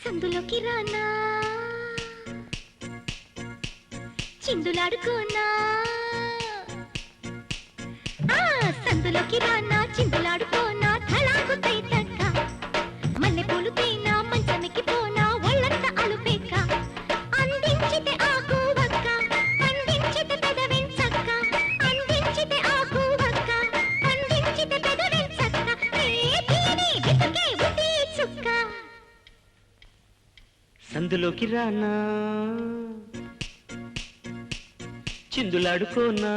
సందులోకి రానా చిందులాడుకోనా సందులోకి రానా చిందులాడుకోనా తలాకు తైతక్క మల్లెపూలు తేనా మంచమికి పోనా ఒళ్ళంత అలుపేక అందించితే ఆకు వక్క అందించితే పెదవెంచక్క అందించితే ఆకు వక్క అందించితే పెదవెంచక్క ఏ తీని బితుకే ఉట్టి చుక్క సందులోకి రానా చిందులాడుకోనా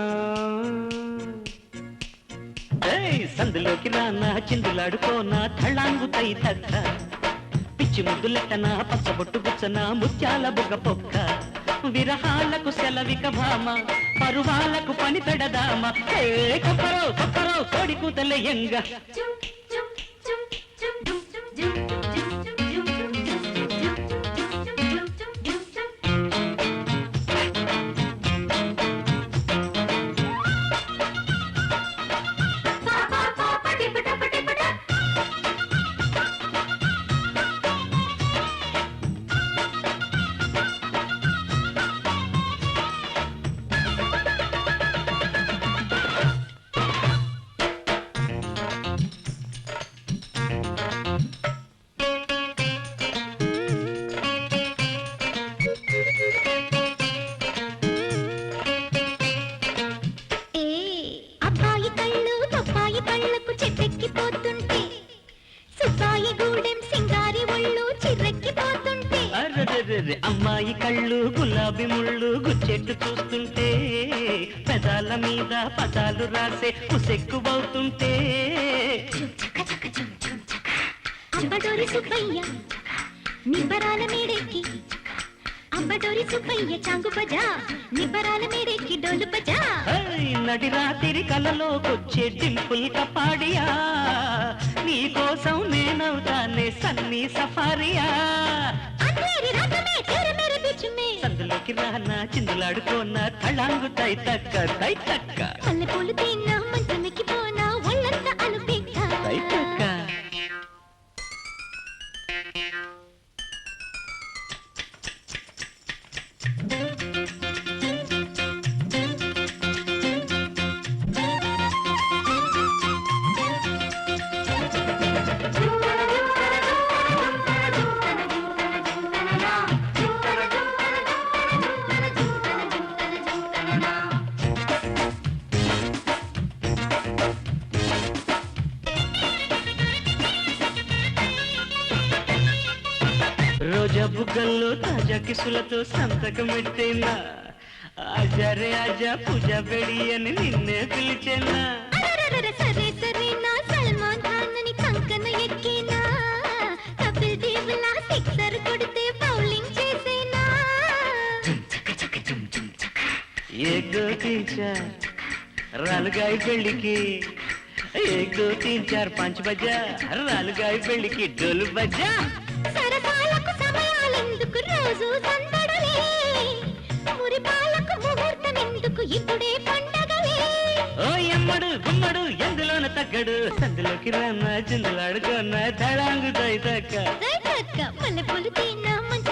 సందులోకి రానా చిందులాడుకోనా తళాంగు తైతక్క పిచ్చి ముద్దులెట్టనా పచ్చబొట్టు గుచ్చనా ముత్యాల బుగ్గ పొక్క విరహాలకు సెలవిక భామ పరువాలకు పని తడదామ కొప్పరో కొప్పరో కోడి కూతలే ఎంగ అమ్మాయి కళ్ళు గులాబీ ముళ్ళు గుచ్చెట్టు చూస్తుంటే పెదాల మీద పదాలు రాసే కుసెక్కువవుతుంటే అంబడోరి సుబ్బయ్య నిబ్బరాల మేడెక్కి అంబడోరి సుబ్బయ్య చాంగు బజా నిబ్బరాల మేడెక్కి డోలు బజా నడి రాత్రి కలలోకొచ్చే డింపుల్ కపాడియా నీ కోసం నేనవుతానే సన్నీ సఫారియా సందులోకి రానా చిందులాడుకోనా తళాంగు తైతక్క తైతక్క మల్లెపూలు తిన్నా మంచమికి పోనా ఒళ్ళంత అలుపేక తైతక్క రోజా బుగ్గల్లో తాజా కిసులతో సంతకం పెట్టేనా ఆజారే ఆజా పూజా బెడి అని నిన్నే పిలిచేనా సరే సరే నా సల్మాన్ ఖాన్ అని కంకన ఎక్కేనా కపిల్ దేవ్ లా సిక్సర్ కొడితే బౌలింగ్ చేసేనా एक दो तीन चार रालगाई పెళ్ళికి एक दो तीन चार 5 बजा रालगाई పెళ్ళికి డోలు బజా సరసాలకు సమయాలెందుకు రోజు సందడలే మురిపాలకు ముహూర్తం ఎందుకు ఇప్పుడే పండగలే ఓ ఎమ్మడు గుమ్మడు ఎందులోన తగ్గడు సందులోకి రానా చిందులాడుకోనా తళాంగు తైతక్క మల్లెపూలు తిన్నా మంచి